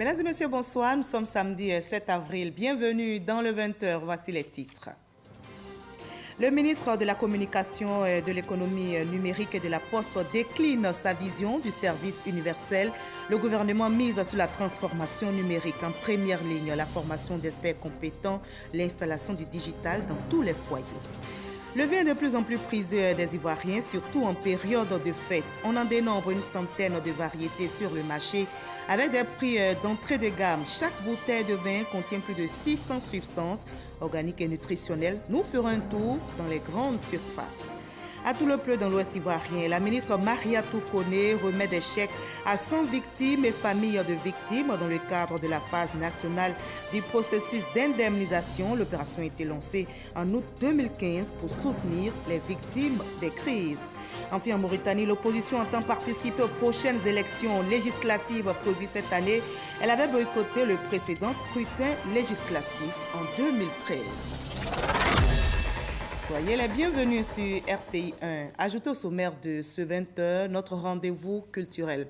Mesdames et messieurs, bonsoir. Nous sommes samedi 7 avril. Bienvenue dans le 20h. Voici les titres. Le ministre de la Communication, de l'économie numérique et de la Poste décline sa vision du service universel. Le gouvernement mise sur la transformation numérique en première ligne, la formation d'experts compétents, l'installation du digital dans tous les foyers. Le vin est de plus en plus prisé des Ivoiriens, surtout en période de fête. On en dénombre une centaine de variétés sur le marché avec des prix d'entrée de gamme. Chaque bouteille de vin contient plus de 600 substances organiques et nutritionnelles. Nous ferons un tour dans les grandes surfaces. À tout le pleu dans l'Ouest ivoirien, la ministre Maria Toukone remet des chèques à 100 victimes et familles de victimes dans le cadre de la phase nationale du processus d'indemnisation. L'opération a été lancée en août 2015 pour soutenir les victimes des crises. Enfin, en Mauritanie, l'opposition entend participer aux prochaines élections législatives prévues cette année. Elle avait boycotté le précédent scrutin législatif en 2013. Soyez les bienvenus sur RTI 1. Ajoutez au sommaire de ce 20h notre rendez-vous culturel.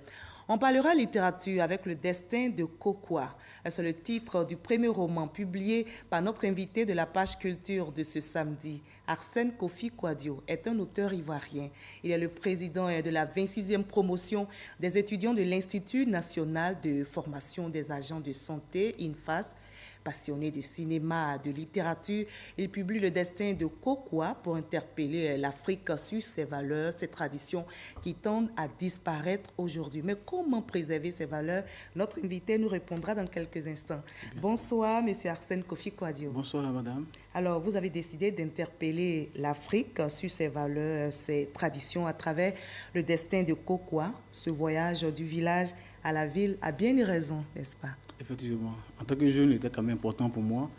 On parlera littérature avec le destin de Kokwa. C'est le titre du premier roman publié par notre invité de la page culture de ce samedi. Arsène Kofi Kouadio est un auteur ivoirien. Il est le président de la 26e promotion des étudiants de l'Institut national de formation des agents de santé, INFAS. Passionné de cinéma, de littérature, il publie Le destin de Kokwa pour interpeller l'Afrique sur ses valeurs, ses traditions qui tendent à disparaître aujourd'hui. Mais comment préserver ces valeurs? Notre invité nous répondra dans quelques instants. Bonsoir, monsieur Arsène Kofi Kouadio. Bonsoir, madame. Alors, vous avez décidé d'interpeller l'Afrique sur ses valeurs, ses traditions à travers Le destin de Kokwa. Ce voyage du village à la ville a bien une raison, n'est-ce pas? Effectivement. En tant que jeune, il était quand même important pour moi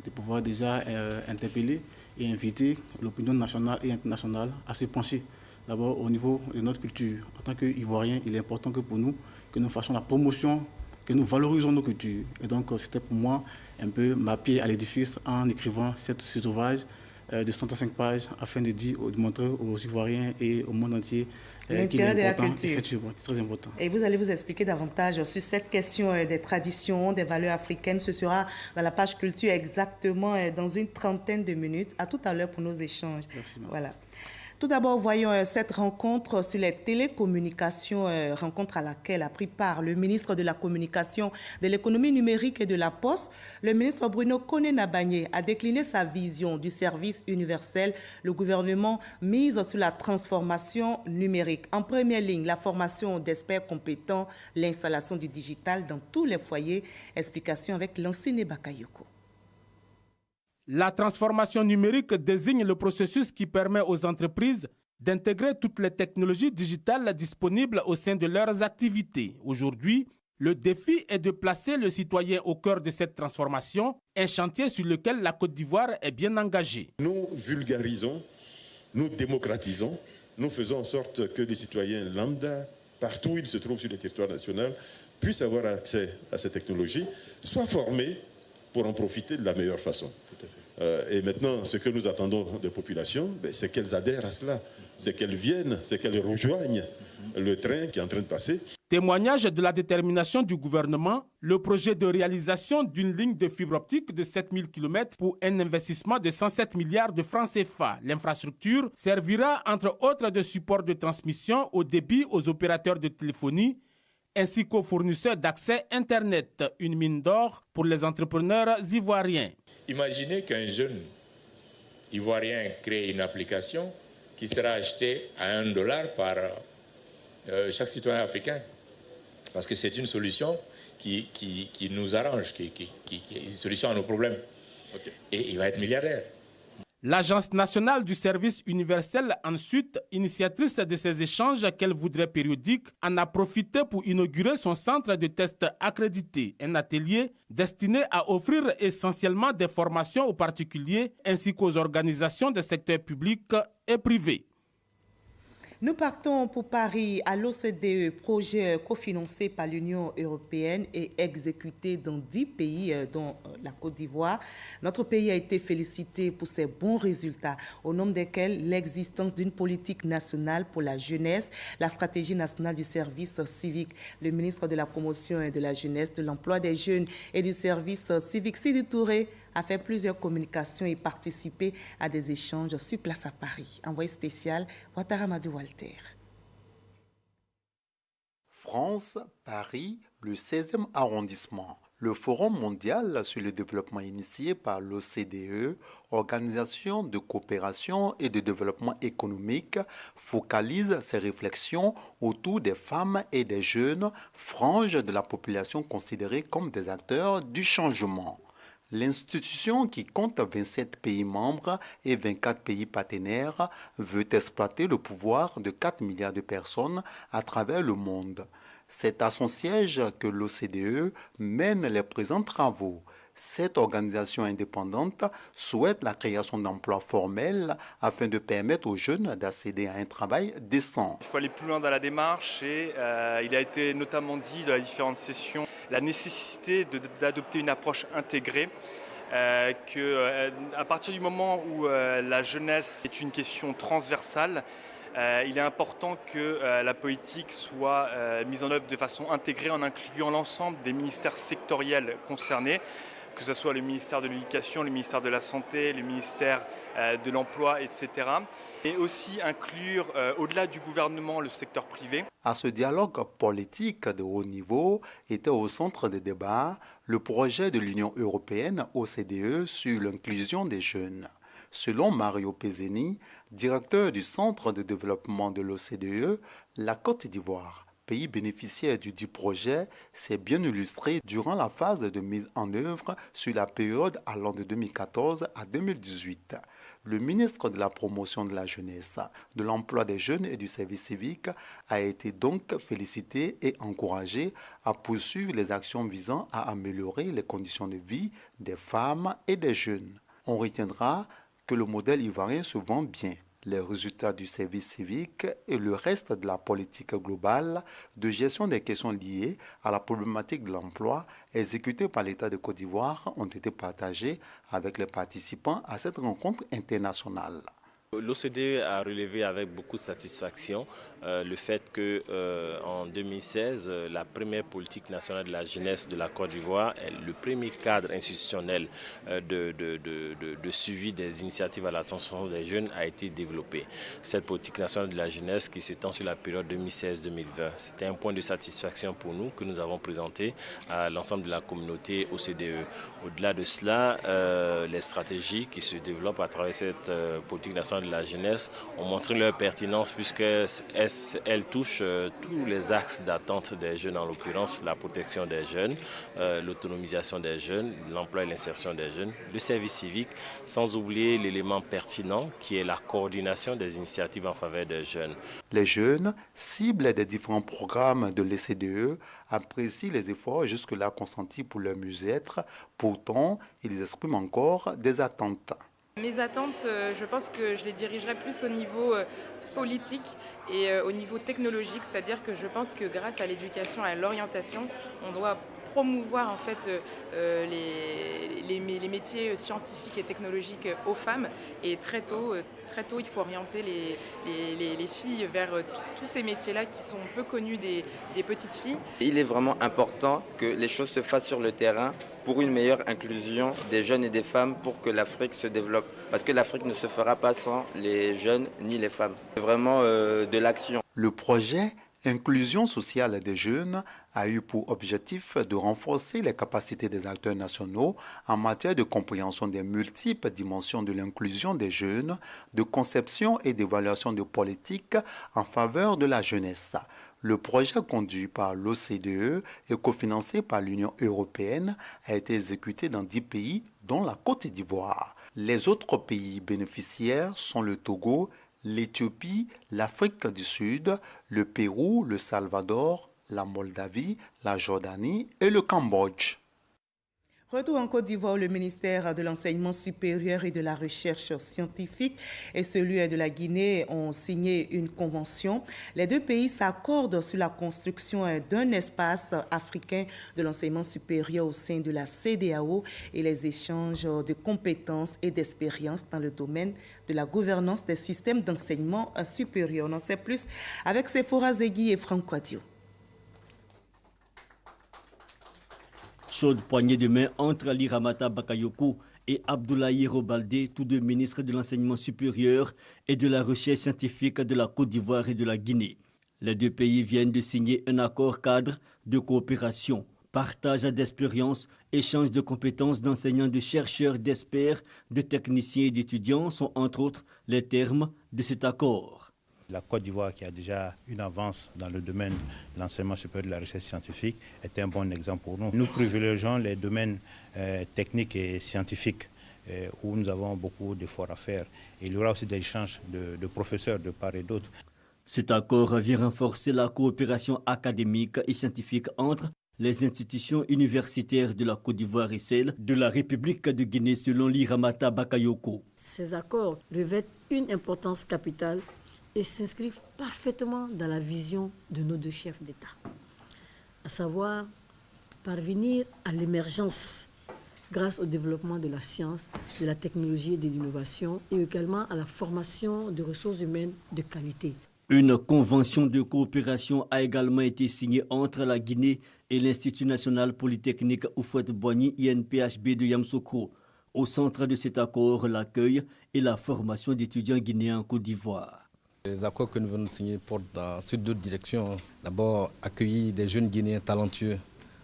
de pouvoir déjà interpeller et inviter l'opinion nationale et internationale à se pencher d'abord au niveau de notre culture. En tant qu'Ivoiriens, il est important que pour nous, que nous fassions la promotion, que nous valorisons nos cultures. Et donc, c'était pour moi un peu ma pierre à l'édifice en écrivant cet ouvrage de 105 pages afin de montrer aux Ivoiriens et au monde entier l'intérêt de la culture. Effectivement, très important. Et vous allez vous expliquer davantage sur cette question des traditions, des valeurs africaines. Ce sera dans la page culture exactement dans une trentaine de minutes. À tout à l'heure pour nos échanges. Merci. Voilà. Tout d'abord, voyons cette rencontre sur les télécommunications, rencontre à laquelle a pris part le ministre de la Communication, de l'économie numérique et de la Poste. Le ministre Bruno Koné-Nabagné a décliné sa vision du service universel. Le gouvernement mise sur la transformation numérique. En première ligne, la formation d'experts compétents, l'installation du digital dans tous les foyers. Explication avec Lansine Bakayoko. La transformation numérique désigne le processus qui permet aux entreprises d'intégrer toutes les technologies digitales disponibles au sein de leurs activités. Aujourd'hui, le défi est de placer le citoyen au cœur de cette transformation, un chantier sur lequel la Côte d'Ivoire est bien engagée. Nous vulgarisons, nous démocratisons, nous faisons en sorte que des citoyens lambda, partout où ils se trouvent sur le territoire national, puissent avoir accès à ces technologies, soient formés pour en profiter de la meilleure façon. Et maintenant, ce que nous attendons des populations, c'est qu'elles adhèrent à cela, c'est qu'elles viennent, c'est qu'elles rejoignent le train qui est en train de passer. Témoignage de la détermination du gouvernement, le projet de réalisation d'une ligne de fibre optique de 7000 km pour un investissement de 107 milliards de francs CFA. L'infrastructure servira entre autres de support de transmission au débit aux opérateurs de téléphonie, ainsi qu'aux fournisseurs d'accès Internet, une mine d'or pour les entrepreneurs ivoiriens. Imaginez qu'un jeune Ivoirien crée une application qui sera achetée à $1 par chaque citoyen africain. Parce que c'est une solution qui nous arrange, qui est une solution à nos problèmes. Okay. Et il va être milliardaire. L'Agence nationale du service universel, ensuite, initiatrice de ces échanges qu'elle voudrait périodiques, en a profité pour inaugurer son centre de tests accrédité, un atelier destiné à offrir essentiellement des formations aux particuliers ainsi qu'aux organisations des secteurs publics et privés. Nous partons pour Paris à l'OCDE, projet cofinancé par l'Union européenne et exécuté dans 10 pays, dont la Côte d'Ivoire. Notre pays a été félicité pour ses bons résultats, au nombre desquels l'existence d'une politique nationale pour la jeunesse, la stratégie nationale du service civique. Le ministre de la Promotion et de la Jeunesse, de l'Emploi des Jeunes et du Service civique, Sidi Touré, a fait plusieurs communications et participé à des échanges sur place à Paris. Envoyé spécial, Ouattara Madou Walter. France, Paris, le 16e arrondissement. Le Forum mondial sur le développement initié par l'OCDE, Organisation de coopération et de développement économique, focalise ses réflexions autour des femmes et des jeunes, franges de la population considérées comme des acteurs du changement. L'institution, qui compte 27 pays membres et 24 pays partenaires, veut exploiter le pouvoir de 4 milliards de personnes à travers le monde. C'est à son siège que l'OCDE mène les présents travaux. Cette organisation indépendante souhaite la création d'emplois formels afin de permettre aux jeunes d'accéder à un travail décent. Il faut aller plus loin dans la démarche et il a été notamment dit dans les différentes sessions la nécessité d'adopter une approche intégrée. À partir du moment où la jeunesse est une question transversale, il est important que la politique soit mise en œuvre de façon intégrée en incluant l'ensemble des ministères sectoriels concernés, que ce soit le ministère de l'Éducation, le ministère de la Santé, le ministère de l'Emploi, etc. Et aussi inclure, au-delà du gouvernement, le secteur privé. À ce dialogue politique de haut niveau était au centre des débats le projet de l'Union européenne OCDE sur l'inclusion des jeunes. Selon Mario Pezzeni, directeur du Centre de développement de l'OCDE, la Côte d'Ivoire, pays bénéficiaire du dit projet, s'est bien illustré durant la phase de mise en œuvre sur la période allant de 2014 à 2018. Le ministre de la Promotion de la Jeunesse, de l'Emploi des Jeunes et du Service civique a été donc félicité et encouragé à poursuivre les actions visant à améliorer les conditions de vie des femmes et des jeunes. On retiendra que le modèle ivoirien se vend bien. Les résultats du service civique et le reste de la politique globale de gestion des questions liées à la problématique de l'emploi exécutée par l'État de Côte d'Ivoire ont été partagés avec les participants à cette rencontre internationale. L'OCDE a relevé avec beaucoup de satisfaction le fait qu'en 2016, la première politique nationale de la jeunesse de la Côte d'Ivoire, le premier cadre institutionnel de suivi des initiatives à l'attention des jeunes a été développé. Cette politique nationale de la jeunesse qui s'étend sur la période 2016-2020, c'était un point de satisfaction pour nous que nous avons présenté à l'ensemble de la communauté OCDE. Au-delà de cela, les stratégies qui se développent à travers cette politique nationale de la jeunesse ont montré leur pertinence puisqu'elles touchent tous les axes d'attente des jeunes, en l'occurrence la protection des jeunes, l'autonomisation des jeunes, l'emploi et l'insertion des jeunes, le service civique, sans oublier l'élément pertinent qui est la coordination des initiatives en faveur des jeunes. Les jeunes, cibles des différents programmes de l'OCDE, apprécient les efforts jusque-là consentis pour leur mieux-être. Pourtant, ils expriment encore des attentes. Mes attentes, je pense que je les dirigerai plus au niveau politique et au niveau technologique, c'est-à-dire que je pense que grâce à l'éducation et à l'orientation, on doit promouvoir en fait les métiers scientifiques et technologiques aux femmes, et très tôt il faut orienter les filles vers tous ces métiers-là qui sont peu connus des petites filles. Il est vraiment important que les choses se fassent sur le terrain pour une meilleure inclusion des jeunes et des femmes, pour que l'Afrique se développe. Parce que l'Afrique ne se fera pas sans les jeunes ni les femmes. C'est vraiment de l'action. Le projet Inclusion sociale des jeunes a eu pour objectif de renforcer les capacités des acteurs nationaux en matière de compréhension des multiples dimensions de l'inclusion des jeunes, de conception et d'évaluation de politiques en faveur de la jeunesse. Le projet conduit par l'OCDE et cofinancé par l'Union européenne a été exécuté dans 10 pays, dont la Côte d'Ivoire. Les autres pays bénéficiaires sont le Togo, l'Éthiopie, l'Afrique du Sud, le Pérou, le Salvador, la Moldavie, la Jordanie et le Cambodge. Retour en Côte d'Ivoire, le ministère de l'Enseignement supérieur et de la Recherche scientifique et celui de la Guinée ont signé une convention. Les deux pays s'accordent sur la construction d'un espace africain de l'enseignement supérieur au sein de la CEDEAO et les échanges de compétences et d'expériences dans le domaine de la gouvernance des systèmes d'enseignement supérieur. On en sait plus avec Sephora Zegui et Franck Quadio. Chaude poignée de main entre Ali Ramata Bakayoko et Abdoulaye Robalde, tous deux ministres de l'enseignement supérieur et de la recherche scientifique de la Côte d'Ivoire et de la Guinée. Les deux pays viennent de signer un accord cadre de coopération, partage d'expériences, échange de compétences d'enseignants, de chercheurs, d'experts, de techniciens et d'étudiants sont entre autres les termes de cet accord. La Côte d'Ivoire, qui a déjà une avance dans le domaine de l'enseignement supérieur de la recherche scientifique, est un bon exemple pour nous. Nous privilégions les domaines techniques et scientifiques où nous avons beaucoup d'efforts à faire. Et il y aura aussi des échanges de professeurs de part et d'autre. Cet accord vient renforcer la coopération académique et scientifique entre les institutions universitaires de la Côte d'Ivoire et celles de la République de Guinée, selon l'Iramata Bakayoko. Ces accords revêtent une importance capitale et s'inscrivent parfaitement dans la vision de nos deux chefs d'État, à savoir parvenir à l'émergence grâce au développement de la science, de la technologie et de l'innovation et également à la formation de ressources humaines de qualité. Une convention de coopération a également été signée entre la Guinée et l'Institut national polytechnique Houphouët-Boigny INPHB de Yamoussoukro. Au centre de cet accord, l'accueil et la formation d'étudiants guinéens en Côte d'Ivoire. Les accords que nous venons de signer portent sur deux directions. D'abord, accueillir des jeunes Guinéens talentueux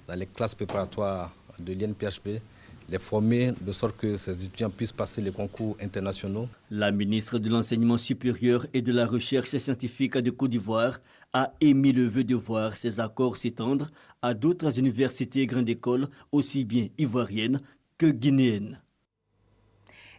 dans les classes préparatoires de l'INPHB, les former de sorte que ces étudiants puissent passer les concours internationaux. La ministre de l'Enseignement supérieur et de la Recherche scientifique de Côte d'Ivoire a émis le vœu de voir ces accords s'étendre à d'autres universités et grandes écoles, aussi bien ivoiriennes que guinéennes.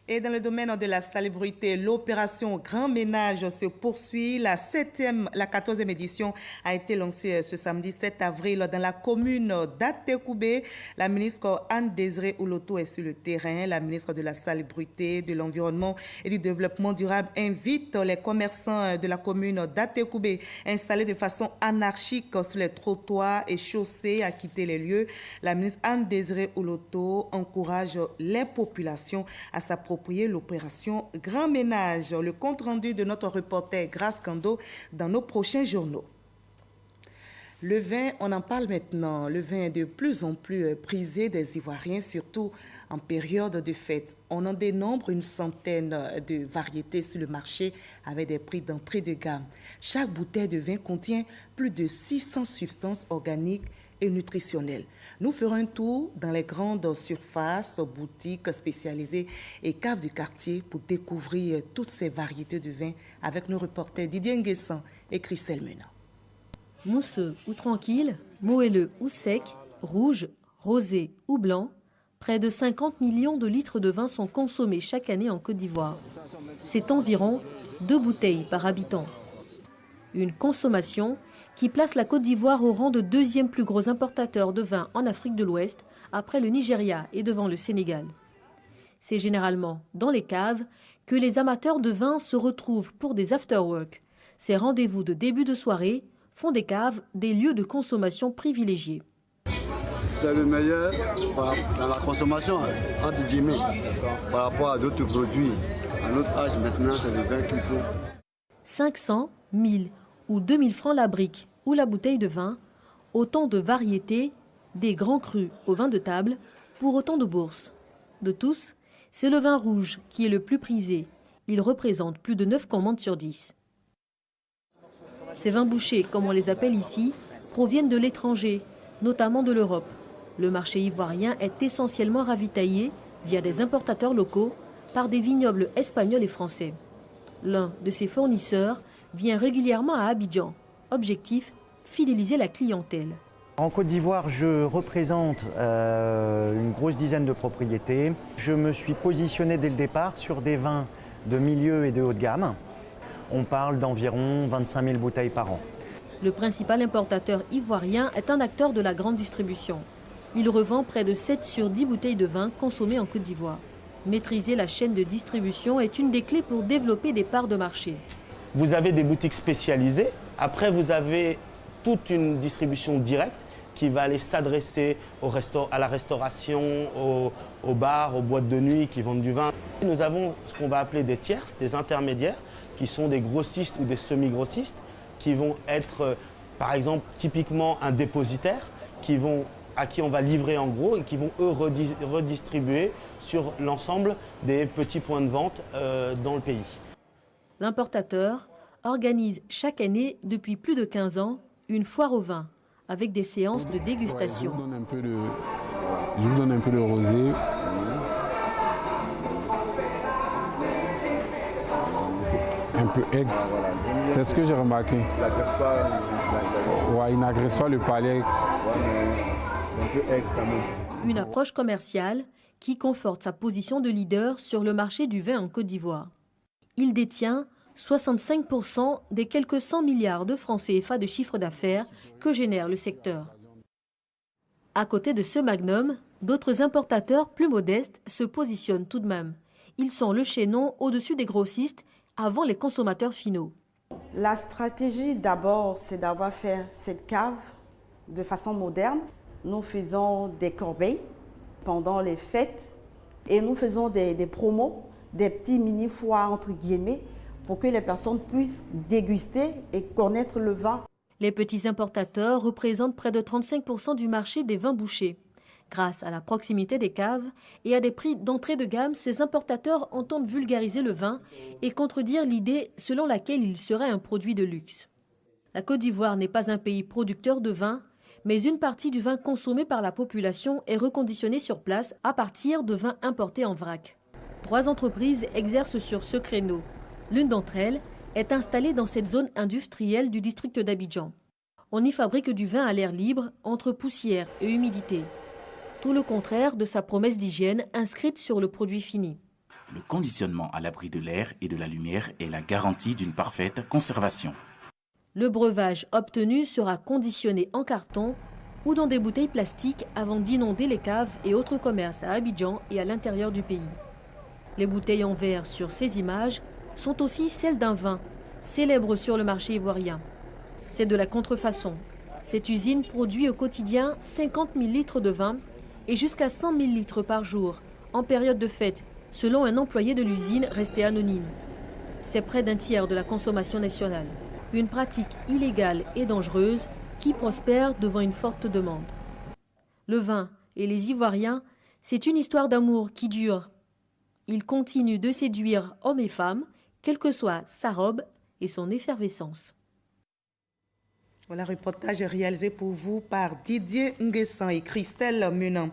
Et dans le domaine de la salubrité, l'opération Grand Ménage se poursuit. La 14e édition a été lancée ce samedi 7 avril dans la commune d'Atekoubé. La ministre Anne-Désirée Ouloto est sur le terrain. La ministre de la Salubrité, de l'Environnement et du Développement durable invite les commerçants de la commune d'Atekoubé installés de façon anarchique sur les trottoirs et chaussées à quitter les lieux. La ministre Anne-Désirée Ouloto encourage les populations à s'approprier l'opération Grand Ménage. Le compte rendu de notre reporter Grace Kando dans nos prochains journaux. Le vin, on en parle maintenant. Le vin est de plus en plus prisé des Ivoiriens, surtout en période de fête. On en dénombre une centaine de variétés sur le marché avec des prix d'entrée de gamme. Chaque bouteille de vin contient plus de 600 substances organiques et nutritionnelles. Nous ferons un tour dans les grandes surfaces, boutiques spécialisées et caves du quartier pour découvrir toutes ces variétés de vins avec nos reporters Didier Nguessan et Christelle Mena. Mousseux ou tranquille, moelleux ou sec, rouge, rosé ou blanc, près de 50 millions de litres de vin sont consommés chaque année en Côte d'Ivoire. C'est environ 2 bouteilles par habitant. Une consommation qui place la Côte d'Ivoire au rang de 2e plus gros importateur de vin en Afrique de l'Ouest, après le Nigeria et devant le Sénégal. C'est généralement dans les caves que les amateurs de vin se retrouvent pour des after-work. Ces rendez-vous de début de soirée font des caves des lieux de consommation privilégiés. C'est le meilleur dans la consommation, entre guillemets, par rapport à d'autres produits. À notre âge, maintenant, c'est le vin qu'il faut. 500, 1000 ou 2000 francs la brique ou la bouteille de vin, autant de variétés, des grands crus au vin de table, pour autant de bourses. De tous, c'est le vin rouge qui est le plus prisé. Il représente plus de 9 commandes sur 10. Ces vins bouchés, comme on les appelle ici, proviennent de l'étranger, notamment de l'Europe. Le marché ivoirien est essentiellement ravitaillé, via des importateurs locaux, par des vignobles espagnols et français. L'un de ces fournisseurs vient régulièrement à Abidjan. Objectif, fidéliser la clientèle. En Côte d'Ivoire, je représente une grosse dizaine de propriétés. Je me suis positionné dès le départ sur des vins de milieu et de haut de gamme. On parle d'environ 25 000 bouteilles par an. Le principal importateur ivoirien est un acteur de la grande distribution. Il revend près de 7 sur 10 bouteilles de vin consommées en Côte d'Ivoire. Maîtriser la chaîne de distribution est une des clés pour développer des parts de marché. Vous avez des boutiques spécialisées. Après, vous avez toute une distribution directe qui va aller s'adresser à la restauration, aux bars, aux boîtes de nuit qui vendent du vin. Nous avons ce qu'on va appeler des tierces, des intermédiaires, qui sont des grossistes ou des semi-grossistes, qui vont être, par exemple, typiquement un dépositaire, à qui on va livrer en gros et qui vont, eux, redistribuer sur l'ensemble des petits points de vente dans le pays. L'importateur organise chaque année, depuis plus de 15 ans, une foire au vin, avec des séances de dégustation. Je vous donne un peu de rosé. Un peu aigre. C'est ce que j'ai remarqué. Il n'agresse pas le palais. Une approche commerciale qui conforte sa position de leader sur le marché du vin en Côte d'Ivoire. Il détient 65% des quelques 100 milliards de francs CFA de chiffre d'affaires que génère le secteur. À côté de ce magnum, d'autres importateurs plus modestes se positionnent tout de même. Ils sont le chaînon au-dessus des grossistes avant les consommateurs finaux. La stratégie d'abord, c'est d'avoir fait cette cave de façon moderne. Nous faisons des corbeilles pendant les fêtes et nous faisons des promos, des petits mini-foires entre guillemets pour que les personnes puissent déguster et connaître le vin. Les petits importateurs représentent près de 35% du marché des vins bouchés. Grâce à la proximité des caves et à des prix d'entrée de gamme, ces importateurs entendent vulgariser le vin et contredire l'idée selon laquelle il serait un produit de luxe. La Côte d'Ivoire n'est pas un pays producteur de vin, mais une partie du vin consommé par la population est reconditionnée sur place à partir de vins importés en vrac. 3 entreprises exercent sur ce créneau. L'une d'entre elles est installée dans cette zone industrielle du district d'Abidjan. On y fabrique du vin à l'air libre, entre poussière et humidité. Tout le contraire de sa promesse d'hygiène inscrite sur le produit fini. Le conditionnement à l'abri de l'air et de la lumière est la garantie d'une parfaite conservation. Le breuvage obtenu sera conditionné en carton ou dans des bouteilles plastiques avant d'inonder les caves et autres commerces à Abidjan et à l'intérieur du pays. Les bouteilles en verre sur ces images sont aussi celles d'un vin, célèbre sur le marché ivoirien. C'est de la contrefaçon. Cette usine produit au quotidien 50 000 litres de vin et jusqu'à 100 000 litres par jour, en période de fête, selon un employé de l'usine resté anonyme. C'est près d'un tiers de la consommation nationale. Une pratique illégale et dangereuse qui prospère devant une forte demande. Le vin et les Ivoiriens, c'est une histoire d'amour qui dure. Il continue de séduire hommes et femmes, quelle que soit sa robe et son effervescence. Voilà, reportage réalisé pour vous par Didier Nguessan et Christelle Menant.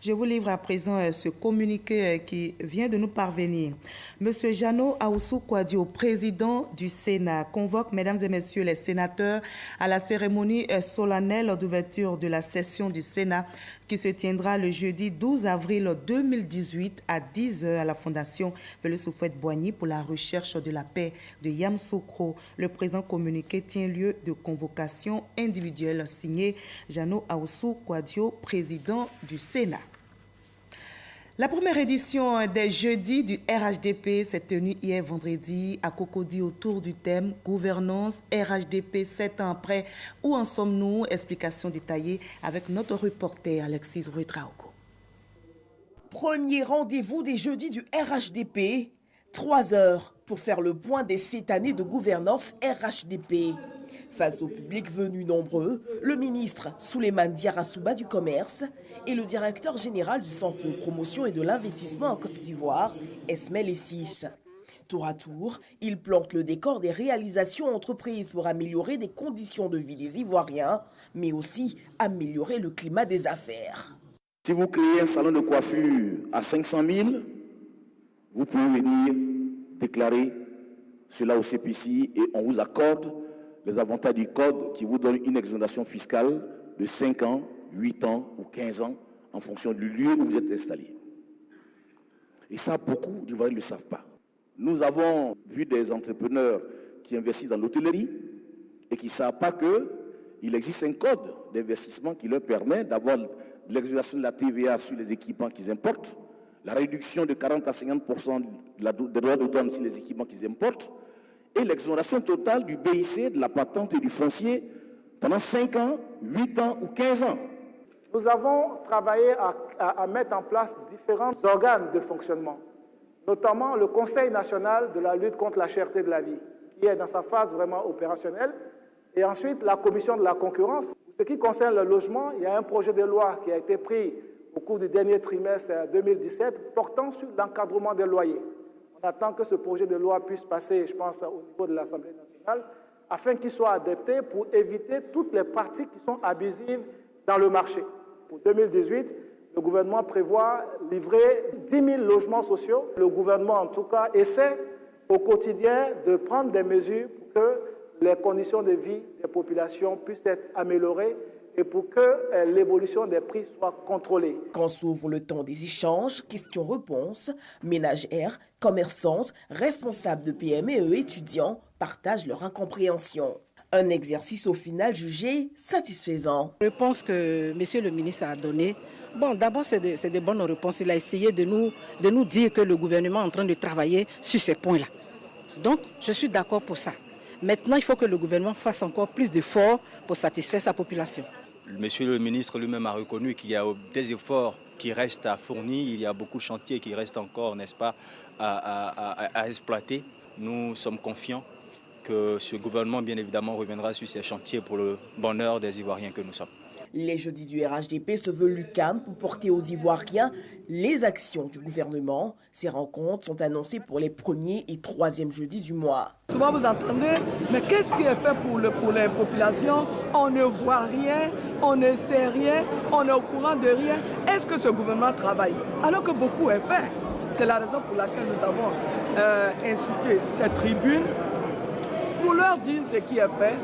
Je vous livre à présent ce communiqué qui vient de nous parvenir. Monsieur Jano Aoussou Kouadio, président du Sénat, convoque, mesdames et messieurs les sénateurs, à la cérémonie solennelle d'ouverture de la session du Sénat qui se tiendra le jeudi 12 avril 2018 à 10h à la Fondation Félix-Houphouët-Boigny pour la recherche de la paix de Yamoussoukro. Le présent communiqué tient lieu de convocation individuelle signée Jano Aoussou Kouadio, président du Sénat. La première édition des jeudis du RHDP s'est tenue hier vendredi à Cocody autour du thème « Gouvernance RHDP 7 ans après, où en sommes-nous ?» Explication détaillée avec notre reporter Alexis Rouetraogo. Premier rendez-vous des jeudis du RHDP, 3 heures pour faire le point des 7 années de gouvernance RHDP. Face au public venu nombreux, le ministre Souleymane Diarra du Commerce et le directeur général du Centre de promotion et de l'investissement en Côte d'Ivoire, Esmel Essis. Tour à tour, il plante le décor des réalisations entreprises pour améliorer les conditions de vie des Ivoiriens, mais aussi améliorer le climat des affaires. Si vous créez un salon de coiffure à 500 000, vous pouvez venir déclarer cela au CPCI et on vous accorde les avantages du code qui vous donne une exonération fiscale de 5 ans, 8 ans ou 15 ans en fonction du lieu où vous êtes installé. Et ça, beaucoup d'Ivoiriens ne le savent pas. Nous avons vu des entrepreneurs qui investissent dans l'hôtellerie et qui ne savent pas qu'il existe un code d'investissement qui leur permet d'avoir de l'exonération de la TVA sur les équipements qu'ils importent, la réduction de 40 à 50% des droits de douane sur les équipements qu'ils importent, et l'exonération totale du BIC, de la patente et du foncier pendant 5 ans, 8 ans ou 15 ans. Nous avons travaillé à mettre en place différents organes de fonctionnement, notamment le Conseil national de la lutte contre la cherté de la vie, qui est dans sa phase vraiment opérationnelle, et ensuite la Commission de la concurrence. Pour ce qui concerne le logement, il y a un projet de loi qui a été pris au cours du dernier trimestre 2017 portant sur l'encadrement des loyers. On attend que ce projet de loi puisse passer, je pense, au niveau de l'Assemblée nationale, afin qu'il soit adapté pour éviter toutes les pratiques qui sont abusives dans le marché. Pour 2018, le gouvernement prévoit livrer 10 000 logements sociaux. Le gouvernement, en tout cas, essaie au quotidien de prendre des mesures pour que les conditions de vie des populations puissent être améliorées et pour que l'évolution des prix soit contrôlée. Quand s'ouvre le temps des échanges, questions-réponses, ménagères, commerçantes, responsables de PME et étudiants partagent leur incompréhension. Un exercice au final jugé satisfaisant. La réponse que M. le ministre a donnée, bon, d'abord c'est de bonnes réponses. Il a essayé de nous dire que le gouvernement est en train de travailler sur ces points-là. Donc je suis d'accord pour ça. Maintenant, il faut que le gouvernement fasse encore plus d'efforts pour satisfaire sa population. Monsieur le ministre lui-même a reconnu qu'il y a des efforts qui restent à fournir, il y a beaucoup de chantiers qui restent encore, n'est-ce pas, à exploiter. Nous sommes confiants que ce gouvernement, bien évidemment, reviendra sur ces chantiers pour le bonheur des Ivoiriens que nous sommes. Les jeudis du RHDP se veulent lucam pour porter aux Ivoiriens les actions du gouvernement. Ces rencontres sont annoncées pour les 1er et 3e jeudis du mois. Souvent vous entendez, mais qu'est-ce qui est fait pour les populations? On ne voit rien, on ne sait rien, on est au courant de rien. Est-ce que ce gouvernement travaille? Alors que beaucoup est fait. C'est la raison pour laquelle nous avons institué cette tribune pour leur dire ce qui est fait,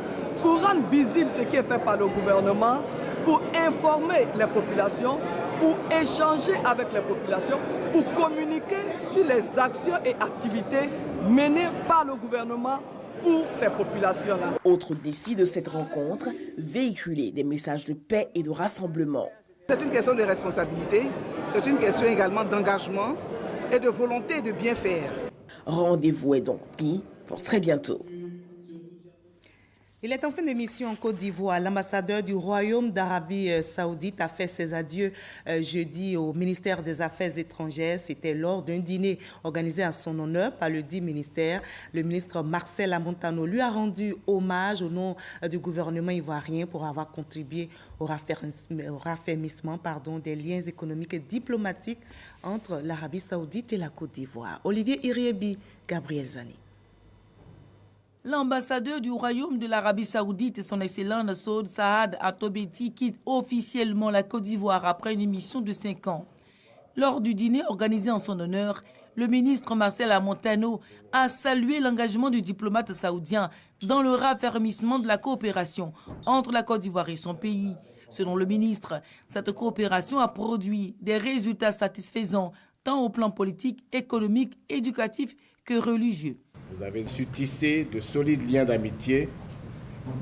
pour rendre visible ce qui est fait par le gouvernement, pour informer les populations, pour échanger avec les populations, pour communiquer sur les actions et activités menées par le gouvernement pour ces populations-là. Autre défi de cette rencontre, véhiculer des messages de paix et de rassemblement. C'est une question de responsabilité, c'est une question également d'engagement et de volonté de bien faire. Rendez-vous est donc pris pour très bientôt. Il est en fin d'émission en Côte d'Ivoire. L'ambassadeur du Royaume d'Arabie Saoudite a fait ses adieux jeudi au ministère des Affaires étrangères. C'était lors d'un dîner organisé à son honneur par le dit ministère. Le ministre Marcel Amontano lui a rendu hommage au nom du gouvernement ivoirien pour avoir contribué au raffermissement des liens économiques et diplomatiques entre l'Arabie Saoudite et la Côte d'Ivoire. Olivier Iriebi, Gabriel Zani. L'ambassadeur du Royaume de l'Arabie Saoudite, son Excellence Saud Saad Atobeti, quitte officiellement la Côte d'Ivoire après une mission de 5 ans. Lors du dîner organisé en son honneur, le ministre Marcel Amontano a salué l'engagement du diplomate saoudien dans le raffermissement de la coopération entre la Côte d'Ivoire et son pays. Selon le ministre, cette coopération a produit des résultats satisfaisants tant au plan politique, économique, éducatif que religieux. Vous avez su tisser de solides liens d'amitié,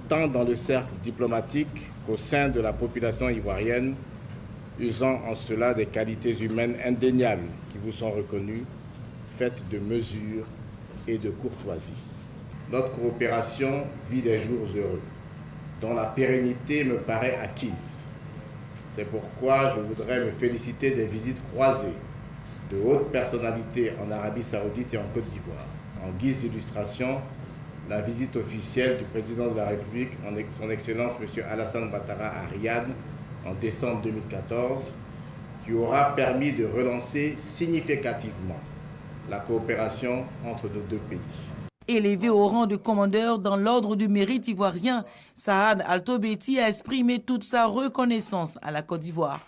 tant dans le cercle diplomatique qu'au sein de la population ivoirienne, usant en cela des qualités humaines indéniables qui vous sont reconnues, faites de mesure et de courtoisie. Notre coopération vit des jours heureux, dont la pérennité me paraît acquise. C'est pourquoi je voudrais me féliciter des visites croisées de hautes personnalités en Arabie Saoudite et en Côte d'Ivoire. En guise d'illustration, la visite officielle du président de la République, son Excellence M. Alassane Ouattara à Riyad en décembre 2014, qui aura permis de relancer significativement la coopération entre nos deux pays. Élevé au rang de commandeur dans l'ordre du mérite ivoirien, Saad Altobeti a exprimé toute sa reconnaissance à la Côte d'Ivoire.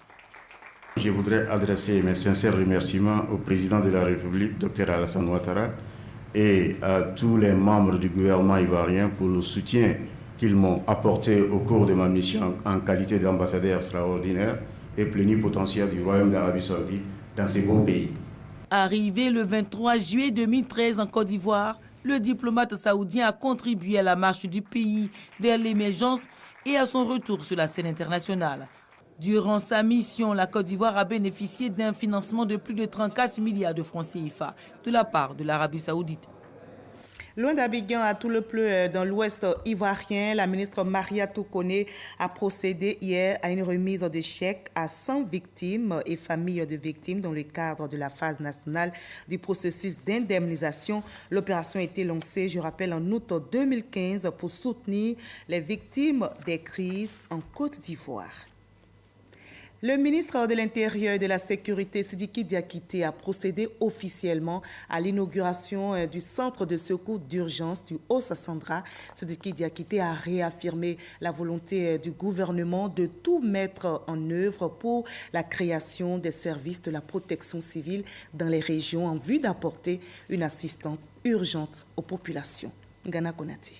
Je voudrais adresser mes sincères remerciements au président de la République, Dr Alassane Ouattara, et à tous les membres du gouvernement ivoirien pour le soutien qu'ils m'ont apporté au cours de ma mission en qualité d'ambassadeur extraordinaire et plénipotentiaire du Royaume d'Arabie Saoudite dans ces beaux pays. Arrivé le 23 juillet 2013 en Côte d'Ivoire, le diplomate saoudien a contribué à la marche du pays vers l'émergence et à son retour sur la scène internationale. Durant sa mission, la Côte d'Ivoire a bénéficié d'un financement de plus de 34 milliards de francs CFA de la part de l'Arabie saoudite. Loin d'Abidjan, à tout le pleu dans l'ouest ivoirien, la ministre Maria Toukoné a procédé hier à une remise de chèques à 100 victimes et familles de victimes dans le cadre de la phase nationale du processus d'indemnisation. L'opération a été lancée, je rappelle, en août 2015 pour soutenir les victimes des crises en Côte d'Ivoire. Le ministre de l'Intérieur et de la Sécurité, Sidiki Diakité, a procédé officiellement à l'inauguration du centre de secours d'urgence du Haut-Sassandra. Sidiki Diakité a réaffirmé la volonté du gouvernement de tout mettre en œuvre pour la création des services de la protection civile dans les régions en vue d'apporter une assistance urgente aux populations. Ghana Konate.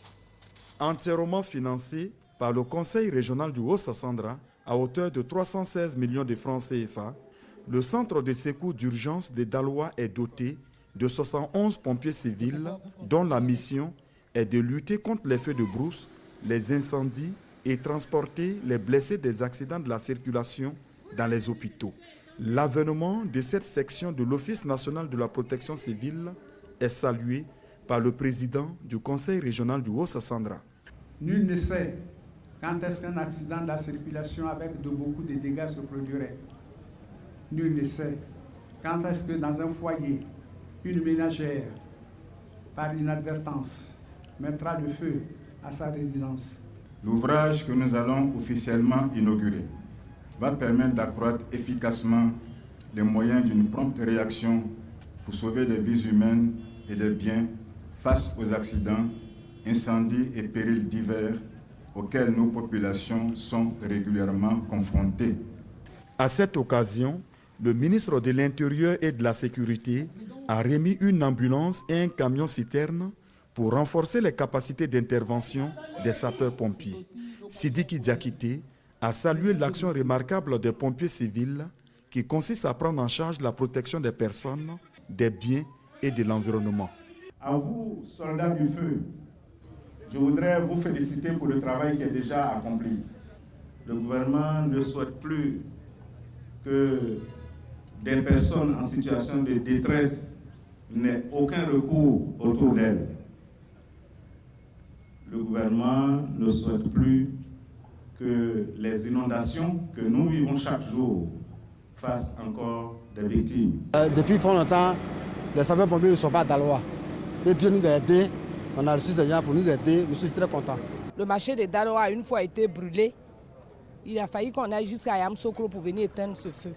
Entièrement financé par le Conseil régional du Haut-Sassandra, à hauteur de 316 millions de francs CFA, le centre de secours d'urgence de Daloa est doté de 71 pompiers civils dont la mission est de lutter contre les feux de brousse, les incendies et transporter les blessés des accidents de la circulation dans les hôpitaux. L'avènement de cette section de l'Office national de la protection civile est salué par le président du Conseil régional du Haut-Sassandra. Nul ne sait quand est-ce qu'un accident de la circulation avec beaucoup de dégâts se produirait. Nul ne sait quand est-ce que dans un foyer, une ménagère, par inadvertance, mettra le feu à sa résidence. L'ouvrage que nous allons officiellement inaugurer va permettre d'accroître efficacement les moyens d'une prompte réaction pour sauver des vies humaines et des biens face aux accidents, incendies et périls divers auxquelles nos populations sont régulièrement confrontées. À cette occasion, le ministre de l'Intérieur et de la Sécurité a remis une ambulance et un camion-citerne pour renforcer les capacités d'intervention des sapeurs-pompiers. Sidiki Diakité a salué l'action remarquable des pompiers civils qui consiste à prendre en charge la protection des personnes, des biens et de l'environnement. À vous, soldats du feu, je voudrais vous féliciter pour le travail qui est déjà accompli. Le gouvernement ne souhaite plus que des personnes en situation de détresse n'aient aucun recours autour d'elles. Le gouvernement ne souhaite plus que les inondations que nous vivons chaque jour fassent encore des victimes. Depuis fort longtemps, les sapeurs-pompiers ne sont pas à Daloa. Et Dieu nous a aidés. On a reçu des gens pour nous aider, je suis très content. Le marché de Daloa a une fois été brûlé. Il a fallu qu'on aille jusqu'à Yamsokro pour venir éteindre ce feu.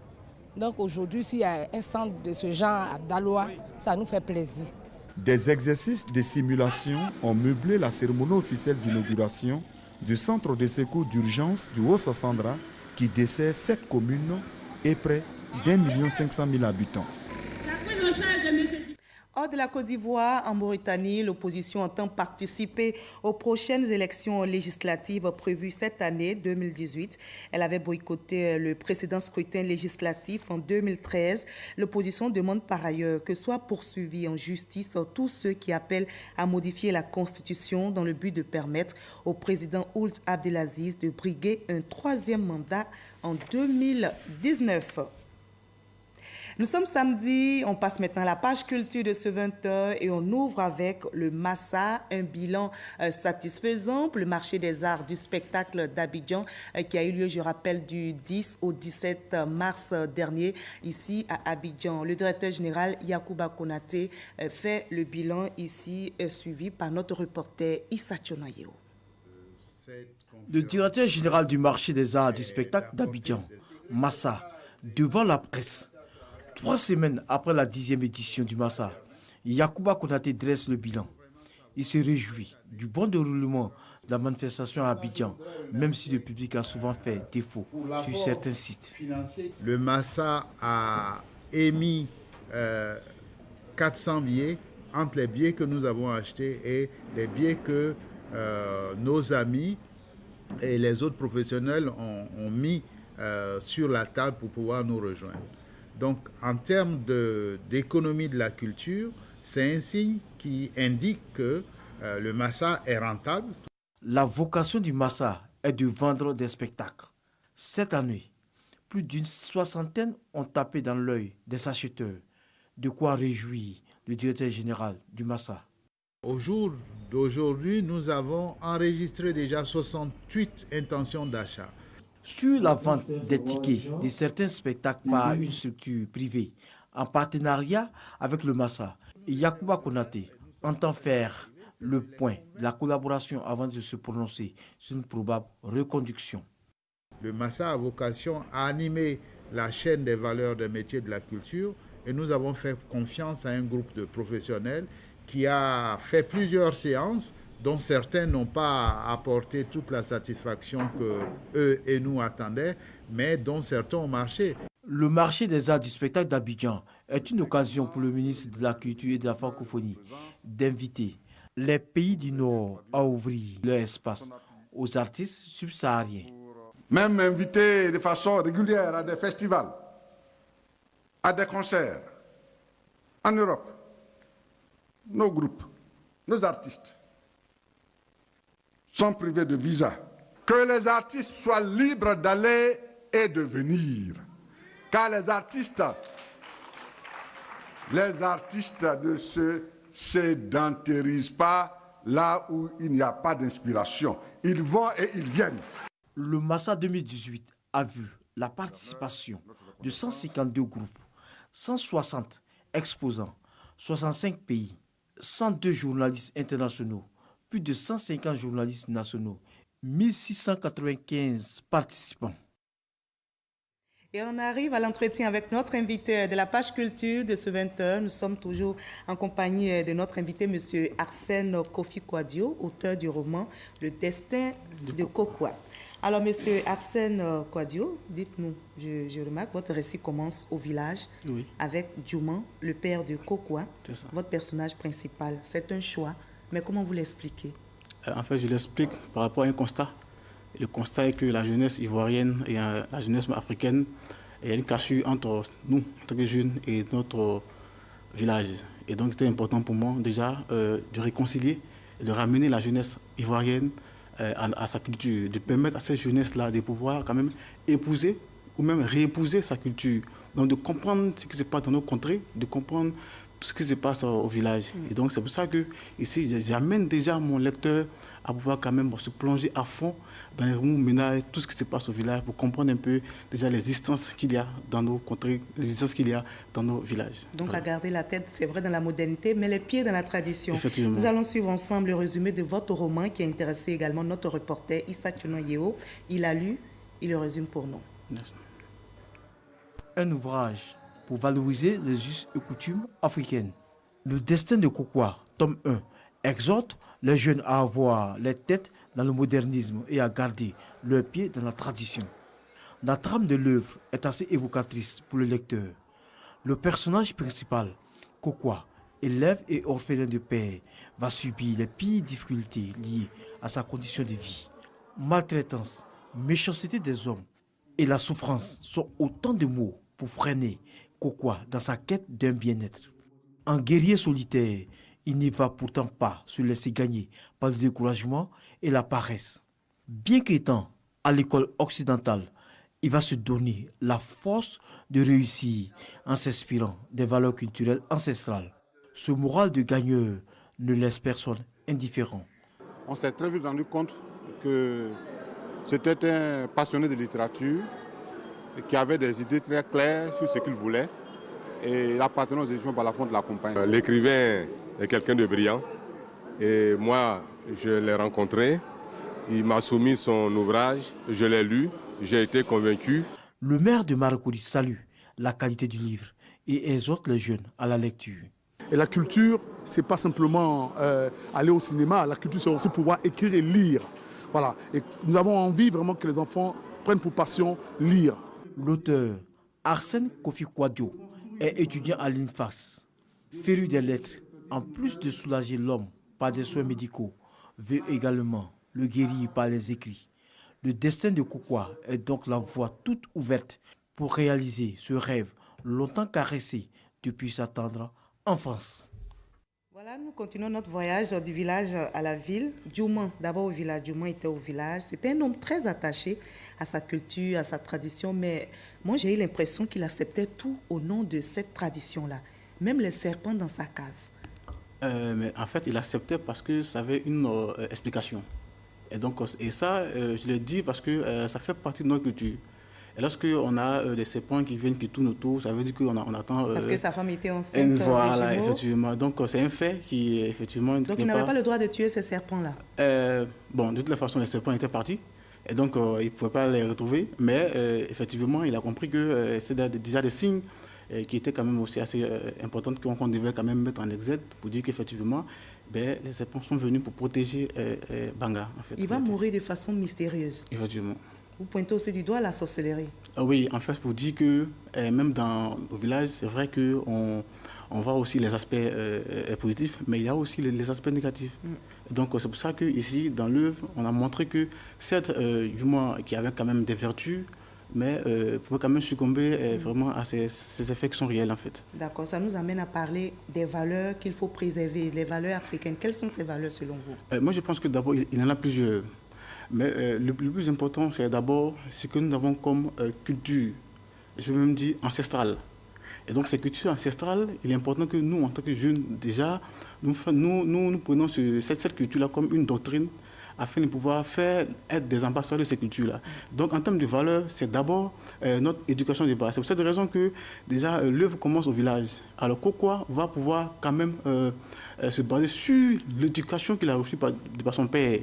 Donc aujourd'hui, s'il y a un centre de ce genre à Daloa, ça nous fait plaisir. Des exercices de simulation ont meublé la cérémonie officielle d'inauguration du centre de secours d'urgence du Haut-Sassandra qui dessert 7 communes et près d'1 500 000 habitants. Hors de la Côte d'Ivoire, en Mauritanie, l'opposition entend participer aux prochaines élections législatives prévues cette année 2018. Elle avait boycotté le précédent scrutin législatif en 2013. L'opposition demande par ailleurs que soient poursuivis en justice tous ceux qui appellent à modifier la Constitution dans le but de permettre au président Ould Abdelaziz de briguer un 3e mandat en 2019. Nous sommes samedi, on passe maintenant à la page culture de ce 20h et on ouvre avec le Massa, un bilan satisfaisant pour le marché des arts du spectacle d'Abidjan qui a eu lieu, je rappelle, du 10 au 17 mars dernier ici à Abidjan. Le directeur général Yacouba Konaté fait le bilan ici suivi par notre reporter Issa Tchonayeo. Le directeur général du marché des arts du spectacle d'Abidjan, Massa, devant la presse. 3 semaines après la 10e édition du Massa, Yacouba Konaté dresse le bilan. Il se réjouit du bon déroulement de la manifestation à Abidjan, même si le public a souvent fait défaut sur certains sites. Le Massa a émis 400 billets entre les billets que nous avons achetés et les billets que nos amis et les autres professionnels ont mis sur la table pour pouvoir nous rejoindre. Donc, en termes d'économie de la culture, c'est un signe qui indique que le Massa est rentable. La vocation du Massa est de vendre des spectacles. Cette année, Plus d'une soixantaine ont tapé dans l'œil des acheteurs. De quoi réjouir le directeur général du Massa. Au jour d'aujourd'hui, nous avons enregistré déjà 68 intentions d'achat. Sur la vente des tickets de certains spectacles par une structure privée, en partenariat avec le Massa, Yacouba Konaté entend faire le point de la collaboration avant de se prononcer sur une probable reconduction. Le Massa a vocation à animer la chaîne des valeurs des métiers de la culture et nous avons fait confiance à un groupe de professionnels qui a fait plusieurs séances dont certains n'ont pas apporté toute la satisfaction que eux et nous attendaient, mais dont certains ont marché. Le marché des arts du spectacle d'Abidjan est une occasion pour le ministre de la Culture et de la Francophonie d'inviter les pays du Nord à ouvrir leur espace aux artistes subsahariens. Même inviter de façon régulière à des festivals, à des concerts en Europe, nos groupes, nos artistes sont privés de visa. Que les artistes soient libres d'aller et de venir. Car les artistes ne se sédentarisent pas là où il n'y a pas d'inspiration. Ils vont et ils viennent. Le Massa 2018 a vu la participation de 152 groupes, 160 exposants, 65 pays, 102 journalistes internationaux, plus de 150 journalistes nationaux, 1695 participants. Et on arrive à l'entretien avec notre invité de la page culture de ce 20h. Nous sommes toujours en compagnie de notre invité, M. Arsène Kofi Kouadio, auteur du roman « Le destin de Kokwa ». Alors, M. Arsène Kouadio, dites-nous, je remarque, votre récit commence au village avec Djouman, le père de Kokwa, votre personnage principal. C'est un choix, mais comment vous l'expliquez? En fait, je l'explique par rapport à un constat. Le constat est que la jeunesse ivoirienne et la jeunesse africaine, il y a une cassure entre nous, en tant que jeunes, et notre village. Et donc, c'était important pour moi déjà de réconcilier, de ramener la jeunesse ivoirienne à sa culture, de permettre à cette jeunesse-là de pouvoir quand même épouser ou même réépouser sa culture. Donc, de comprendre ce qui se passe dans nos contrées, de comprendre tout ce qui se passe au village. Et donc, c'est pour ça que ici, j'amène déjà mon lecteur à pouvoir quand même se plonger à fond dans les remous ménages, tout ce qui se passe au village, pour comprendre un peu déjà les existences qu'il y a dans nos contrées, les existences qu'il y a dans nos villages. Donc à garder la tête, c'est vrai, dans la modernité, mais les pieds dans la tradition. Effectivement. Nous allons suivre ensemble le résumé de votre roman qui a intéressé également notre reporter Issa Tchonoyeo. Il a lu, il le résume pour nous. Merci. Un ouvrage pour valoriser les us et coutumes africaines. Le destin de Kokwa, tome 1, exhorte les jeunes à avoir les têtes dans le modernisme et à garder leurs pieds dans la tradition. La trame de l'œuvre est assez évocatrice pour le lecteur. Le personnage principal, Kokwa, élève et orphelin de père, va subir les pires difficultés liées à sa condition de vie. Maltraitance, méchanceté des hommes et la souffrance sont autant de mots pour freiner Kokwa dans sa quête d'un bien-être. En guerrier solitaire, il n'y va pourtant pas se laisser gagner par le découragement et la paresse. Bien qu'étant à l'école occidentale, il va se donner la force de réussir en s'inspirant des valeurs culturelles ancestrales. Ce moral de gagneur ne laisse personne indifférent. On s'est très vite rendu compte que c'était un passionné de littérature qui avait des idées très claires sur ce qu'il voulait. Et il appartenait aux éditions Balafon de la Compagne. L'écrivain est quelqu'un de brillant. Et moi, je l'ai rencontré. Il m'a soumis son ouvrage. Je l'ai lu. J'ai été convaincu. Le maire de Marcory salue la qualité du livre et exhorte les jeunes à la lecture. Et la culture, ce n'est pas simplement aller au cinéma. La culture, c'est aussi pouvoir écrire et lire. Voilà. Et nous avons envie vraiment que les enfants prennent pour passion lire. L'auteur Arsène Kofi Kouadio est étudiant à l'INFAS. Féru des lettres, en plus de soulager l'homme par des soins médicaux, veut également le guérir par les écrits. Le destin de Kokwa est donc la voie toute ouverte pour réaliser ce rêve longtemps caressé depuis sa tendre enfance. Voilà, nous continuons notre voyage du village à la ville. Diouma, d'abord au village. Diouma était au village. C'était un homme très attaché à sa culture, à sa tradition, mais moi j'ai eu l'impression qu'il acceptait tout au nom de cette tradition-là, même les serpents dans sa case. Mais en fait, il acceptait parce que ça avait une explication. Et donc, ça, je le dis parce que ça fait partie de notre culture. Et lorsqu'on a des serpents qui viennent, qui tournent autour, ça veut dire qu'on attend... Parce que sa femme était enceinte. Voilà, effectivement. Donc, c'est un fait qui, effectivement... Donc, il n'avait pas le droit de tuer ces serpents-là. Bon, de toute façon, les serpents étaient partis. Et donc, il ne pouvait pas les retrouver. Mais, effectivement, il a compris que c'était déjà des signes qui étaient quand même aussi assez importants qu'on devait quand même mettre en exergue pour dire qu'effectivement, les serpents sont venus pour protéger Banga. En fait, il va mourir de façon mystérieuse. Effectivement. Vous pointez aussi du doigt la sorcellerie. Oui, en fait, pour dire que même dans le village, c'est vrai qu'on voit aussi les aspects positifs, mais il y a aussi les aspects négatifs. Donc, c'est pour ça qu'ici, dans l'œuvre, on a montré que certes, Diouma, qui avait quand même des vertus, mais pouvait quand même succomber vraiment à ces effets qui sont réels, en fait. D'accord, ça nous amène à parler des valeurs qu'il faut préserver, les valeurs africaines. Quelles sont ces valeurs selon vous? Moi, je pense que d'abord, il y en a plusieurs. Mais le plus important, c'est d'abord ce que nous avons comme culture, je vais même dire ancestrale. Et donc, cette culture ancestrale, il est important que nous, en tant que jeunes, déjà, nous prenons cette culture-là comme une doctrine afin de pouvoir être des ambassadeurs de ces cultures-là. Donc, en termes de valeurs, c'est d'abord notre éducation de base. C'est pour cette raison que, déjà, l'œuvre commence au village. Alors, Kokwa va pouvoir quand même se baser sur l'éducation qu'il a reçue par son père,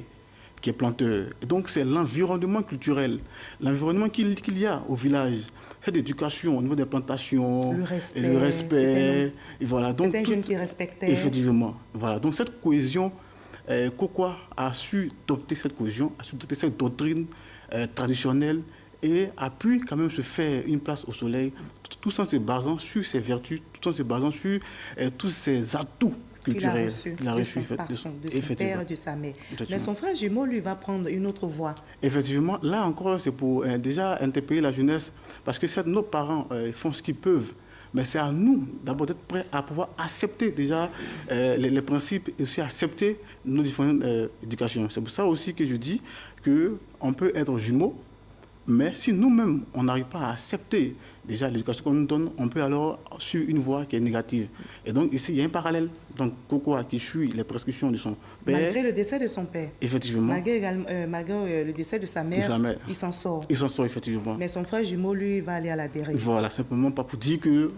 qui est planteur. Et donc, c'est l'environnement culturel, l'environnement qu'il y a au village. Cette éducation au niveau des plantations, le respect. Et le respect. Et voilà. Donc, c'est un jeune qui respectait. Effectivement. Voilà. Donc, cette cohésion, Kokwa a su adopter cette cohésion, a su adopter cette doctrine traditionnelle et a pu quand même se faire une place au soleil, tout en se basant sur ses vertus, tout en se basant sur tous ses atouts culturels. Il a reçu de son père, de sa mère. Mais son frère jumeau, lui, va prendre une autre voie. Effectivement, là encore, c'est pour déjà interpeller la jeunesse, parce que nos parents font ce qu'ils peuvent. Mais c'est à nous d'abord d'être prêts à pouvoir accepter déjà les principes et aussi accepter nos différentes éducations. C'est pour ça aussi que je dis qu'on peut être jumeaux, mais si nous-mêmes, on n'arrive pas à accepter déjà l'éducation qu'on nous donne, on peut alors suivre une voie qui est négative. Et donc ici, il y a un parallèle. Donc Kokwa qui suit les prescriptions de son père. Malgré le décès de son père. Effectivement. Malgré le décès de sa mère, il s'en sort. Il s'en sort, effectivement. Mais son frère jumeau, lui, va aller à la dérive. Voilà, simplement pas pour dire que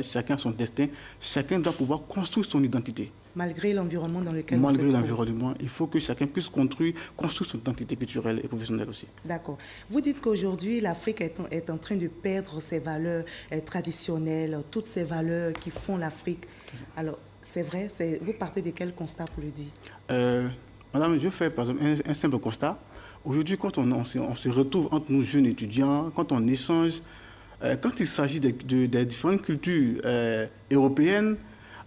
chacun a son destin, chacun doit pouvoir construire son identité. Malgré l'environnement dans lequel on se trouve. Malgré l'environnement, il faut que chacun puisse construire son identité culturelle et professionnelle aussi. D'accord. Vous dites qu'aujourd'hui, l'Afrique est en train de perdre ses valeurs traditionnelles, toutes ces valeurs qui font l'Afrique. Alors, c'est vrai, vous partez de quel constat pour le dire? Madame, je fais par exemple un simple constat. Aujourd'hui, quand on se retrouve entre nous jeunes étudiants, quand on échange, quand il s'agit des différentes cultures européennes,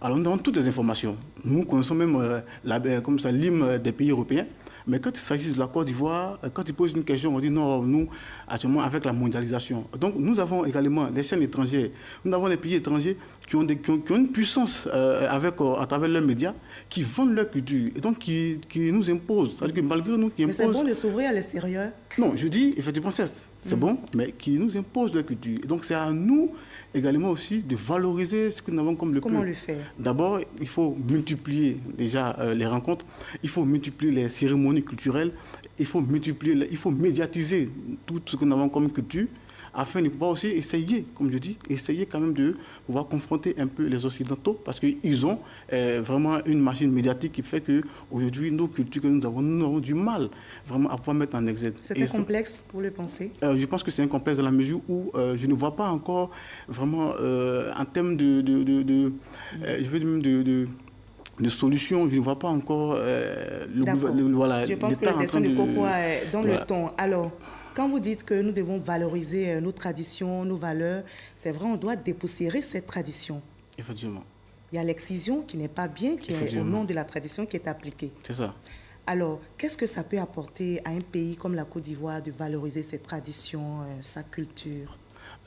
alors nous avons toutes les informations. Nous connaissons même l'hymne des pays européens. Mais quand il s'agit de la Côte d'Ivoire, quand ils posent une question, on dit non, nous, actuellement, avec la mondialisation. Donc nous avons également des chaînes étrangères. Nous avons des pays étrangers qui ont une puissance à travers leurs médias, qui vendent leur culture et donc qui nous imposent. C'est-à-dire que malgré nous, qui imposent... Mais c'est bon de s'ouvrir à l'extérieur? Non, je dis, effectivement, c'est bon, mais qui nous imposent leur culture. Et donc c'est à nous également aussi de valoriser ce que nous avons comme le Comment le faire? D'abord, il faut multiplier déjà les rencontres, il faut multiplier les cérémonies culturelles, il faut médiatiser tout ce que nous avons comme culture, afin de pouvoir aussi essayer, comme je dis, quand même de pouvoir confronter un peu les Occidentaux, parce qu'ils ont vraiment une machine médiatique qui fait qu'aujourd'hui, nos cultures que nous avons du mal vraiment à pouvoir mettre en exergue. C'est un complexe, vous le pensez? Je pense que c'est un complexe dans la mesure où je ne vois pas encore vraiment en termes de solutions, je ne vois pas encore je pense que le dessin de Kokwa est dans le ton. Alors, quand vous dites que nous devons valoriser nos traditions, nos valeurs, c'est vrai, on doit dépoussiérer cette tradition. Effectivement. Il y a l'excision qui n'est pas bien, qui est au nom de la tradition qui est appliquée. C'est ça. Alors, qu'est-ce que ça peut apporter à un pays comme la Côte d'Ivoire de valoriser ses traditions, sa culture?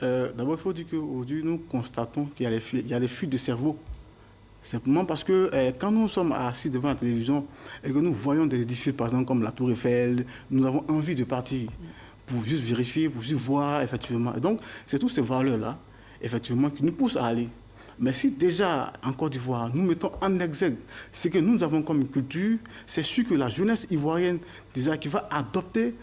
D'abord, il faut dire qu'aujourd'hui, nous constatons qu'il y a des fuites de cerveau Simplement parce que quand nous sommes assis devant la télévision et que nous voyons des édifices, par exemple, comme la Tour Eiffel, nous avons envie de partir pour juste vérifier, pour juste voir, effectivement. Et donc, c'est toutes ces valeurs-là, effectivement, qui nous poussent à aller. Mais si déjà, en Côte d'Ivoire, nous mettons en exergue ce que nous avons comme culture, c'est sûr que la jeunesse ivoirienne, déjà, qui va adopter,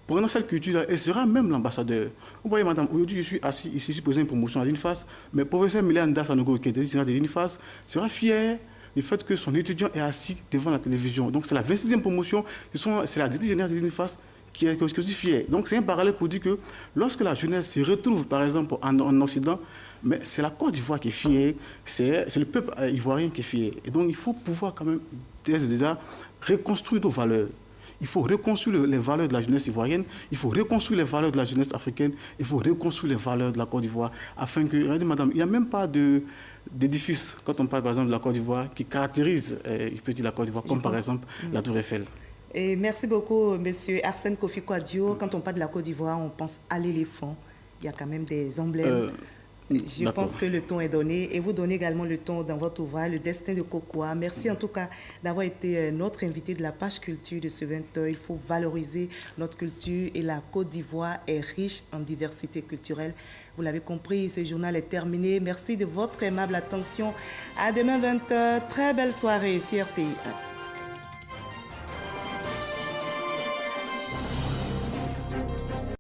prenant cette culture-là, elle sera même l'ambassadeur. Vous voyez, madame, aujourd'hui, je suis assis ici, je suis président une promotion à l'INFAS, mais le professeur Milanda Sanogo, qui est décisionnaire de l'INFAS, sera fier du fait que son étudiant est assis devant la télévision. Donc, c'est la 26e promotion, c'est la décisionnaire de l'INFAS qui est aussi fier. Donc, c'est un parallèle pour dire que lorsque la jeunesse se retrouve, par exemple, en Occident, mais c'est la Côte d'Ivoire qui est fière, c'est le peuple ivoirien qui est fier. Et donc, il faut pouvoir quand même déjà reconstruire nos valeurs. Il faut reconstruire les valeurs de la jeunesse ivoirienne, il faut reconstruire les valeurs de la jeunesse africaine, il faut reconstruire les valeurs de la Côte d'Ivoire, afin que, regardez madame, il n'y a même pas d'édifice, quand on parle par exemple de la Côte d'Ivoire, qui caractérise la Côte d'Ivoire, comme par exemple la Tour Eiffel. Et merci beaucoup, monsieur Arsène Kofi Kouadio. Quand on parle de la Côte d'Ivoire, on pense à l'éléphant. Il y a quand même des emblèmes. Je pense que le ton est donné et vous donnez également le ton dans votre ouvrage, Le Destin de Kokoa. Merci en tout cas d'avoir été notre invité de la page culture de ce 20h. Il faut valoriser notre culture et la Côte d'Ivoire est riche en diversité culturelle. Vous l'avez compris, ce journal est terminé. Merci de votre aimable attention. À demain 20h. Très belle soirée sur RTI1.